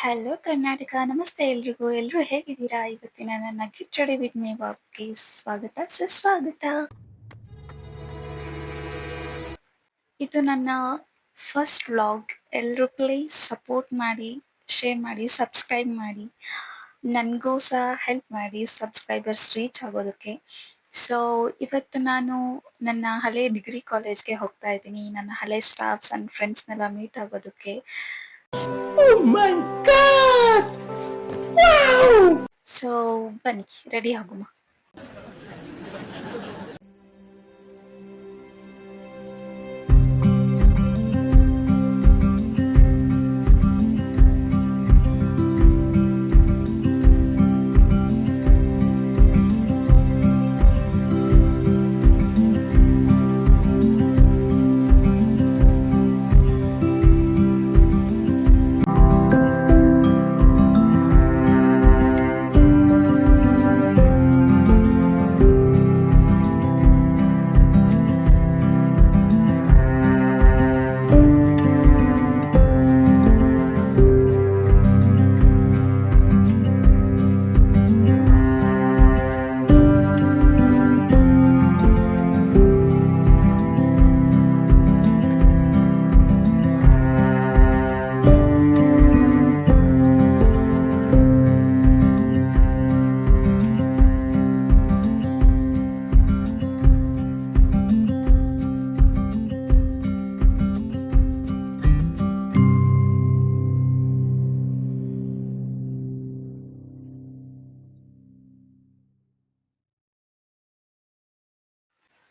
Hello Karnataka. ನಮಸ್ತೆ ಎಲ್ರಿಗೂ. ಎಲ್ಲರೂ ಹೇಗಿದ್ದೀರಾ? ಇವತ್ತಿನ ನನ್ನ ಗೆಟ್ ರೆಡಿ ವಿತ್ ಮೀ ವ್ಲಾಗ್‌ಗೆ ಸ್ವಾಗತ, ಸುಸ್ವಾಗತ. ಇದು ನನ್ನ ಫಸ್ಟ್ ವ್ಲಾಗ್. ಎಲ್ಲರೂ ಪ್ಲೀಸ್ ಸಪೋರ್ಟ್ ಮಾಡಿ, ಶೇರ್ ಮಾಡಿ, ಸಬ್ಸ್ಕ್ರೈಬ್ ಮಾಡಿ. ನನಗೂ ಸಹ ಹೆಲ್ಪ್ ಮಾಡಿ ಸಬ್ಸ್ಕ್ರೈಬರ್ಸ್ ರೀಚ್ ಆಗೋದಕ್ಕೆ. ಸೊ, ಇವತ್ತು ನಾನು ನನ್ನ ಹಳೆ ಡಿಗ್ರಿ ಕಾಲೇಜ್‌ಗೆ ಹೋಗ್ತಾ ಇದ್ದೀನಿ. ನನ್ನ ಹಳೆ ಸ್ಟಾಫ್ಸ್ ಆ್ಯಂಡ್ ಫ್ರೆಂಡ್ಸ್‌ನೆಲ್ಲ ಮೀಟ್ ಆಗೋದಕ್ಕೆ. Oh my God! Wow! So, ಬನ್ನಿ ರೆಡಿ ಆಗುಮ.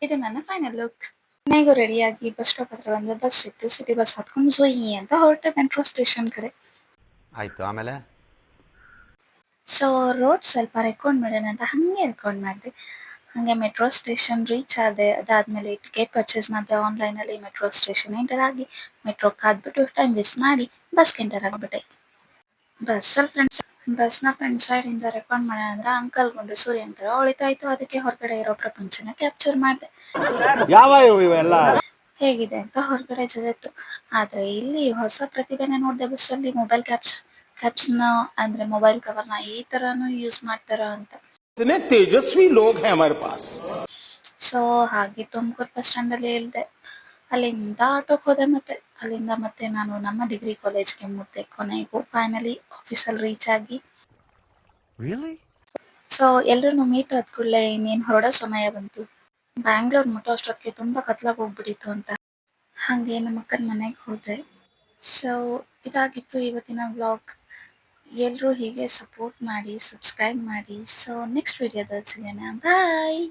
ಇದು ನನ್ನ ಫೈನಲ್ ಲುಕ್. ಮನೆಗೂ ರೆಡಿಯಾಗಿ ಬಸ್ ಸ್ಟಾಪ್ ಹತ್ರ ಬಂದೆ. ಬಸ್ ಸಿಕ್ತು. ಸಿಟಿ ಬಸ್ ಹತ್ಕೊಂಡು ಜೊಯ್ಯಿ ಅಂತ ಹೊರಟೆ ಮೆಟ್ರೋ ಸ್ಟೇಷನ್ ಕಡೆ. ಆಯ್ತು, ಆಮೇಲೆ ಸೊ ರೋಡ್ ಸ್ವಲ್ಪ ರೆಕಾರ್ಡ್ ಮಾಡೋಣ ಅಂತ ಹಾಗೆ ರೆಕಾರ್ಡ್ ಮಾಡಿದೆ. ಹಾಗೆ ಮೆಟ್ರೋ ಸ್ಟೇಷನ್ ರೀಚ್ ಆದೆ. ಅದಾದ್ಮೇಲೆ ಟಿಕೆಟ್ ಪರ್ಚೇಸ್ ಮಾಡಿದೆ ಆನ್ಲೈನಲ್ಲಿ. ಮೆಟ್ರೋ ಸ್ಟೇಷನ್ ಎಂಟರ್ ಆಗಿ ಮೆಟ್ರೋ ಕಾದ್ಬಿಟ್ಟು ಟೈಮ್ ವೇಸ್ಟ್ ಮಾಡಿ ಬಸ್ಗೆ ಎಂಟರ್ ಆಗಿಬಿಟ್ಟೆ. ಬಸ್ನ ಫ್ರಂಟ್ ಸೈಡಿಂದ ರೆಕಾರ್ಡ್ ಮಾಡೋಣ ಅಂದ್ರೆ ಅಂಕಲ್ ಗುಂಡು ಸೂರ್ಯನ್ ಥರ ಹೊಳಿತಾ ಇತ್ತು. ಅದಕ್ಕೆ ಹೊರಗಡೆ ಇರೋ ಪ್ರಪಂಚನ ಕ್ಯಾಪ್ಚರ್ ಮಾಡಿದೆ. ಯಾವ ಇವೆಲ್ಲ ಹೇಗಿದೆ ಅಂತ ಹೊರಗಡೆ ಜಗತ್ತು. ಆದ್ರೆ ಇಲ್ಲಿ ಹೊಸ ಪ್ರತಿಭೆನ ನೋಡಿದೆ ಬಸ್ಸಲ್ಲಿ. ಮೊಬೈಲ್ ಕ್ಯಾಪ್ಸ್‌ನ ಅಂದ್ರೆ ಮೊಬೈಲ್ ಕವರ್‌ನ ಈ ತರಾನು ಯೂಸ್ ಮಾಡ್ತಾರ ಅಂತ. इतने तेजस्वी लोग हैं हमारे पास। ಸೊ ಹಾಗೆ ತುಮಕೂರು ಬಸ್ ಸ್ಟ್ಯಾಂಡಲ್ಲಿ ಇಳಿದೆ. ಅಲ್ಲಿಂದ ಆಟೋಗೆ ಹೋದೆ. ಅಲ್ಲಿಂದ ಮತ್ತೆ ನಾನು ನಮ್ಮ ಡಿಗ್ರಿ ಕಾಲೇಜ್‌ಗೆ ಮುಟ್ಟಿದೆ. ಕೊನೆಗೂ ಫೈನಲಿ ಆಫೀಸಲ್ಲಿ ರೀಚ್ ಆಗಿ ರಿಯಲಿ ಸೊ ಎಲ್ರನ್ನೂ ಮೀಟ್ ಆದ ಕೂಡಲೇ ಇನ್ನೇನು ಹೊರಡೋ ಸಮಯ ಬಂತು. ಬ್ಯಾಂಗ್ಳೂರ್ ಮುಟ್ಟೋ ಅಷ್ಟೊತ್ತಿಗೆ ತುಂಬ ಕತ್ಲಾಗಿ ಹೋಗ್ಬಿಟ್ಟಿತ್ತು ಅಂತ. ಹಾಗೆ ನಮ್ಮ ಅಕ್ಕನ ಮನೆಗೆ ಹೋದೆ. ಸೊ ಇದಾಗಿತ್ತು ಇವತ್ತಿನ ವ್ಲಾಗ್. ಎಲ್ಲರೂ ಹೀಗೆ ಸಪೋರ್ಟ್ ಮಾಡಿ, ಸಬ್ಸ್ಕ್ರೈಬ್ ಮಾಡಿ. ಸೊ ನೆಕ್ಸ್ಟ್ ವಿಡಿಯೋದಲ್ಲಿ ಸಿಗೋಣ. ಬಾಯ್.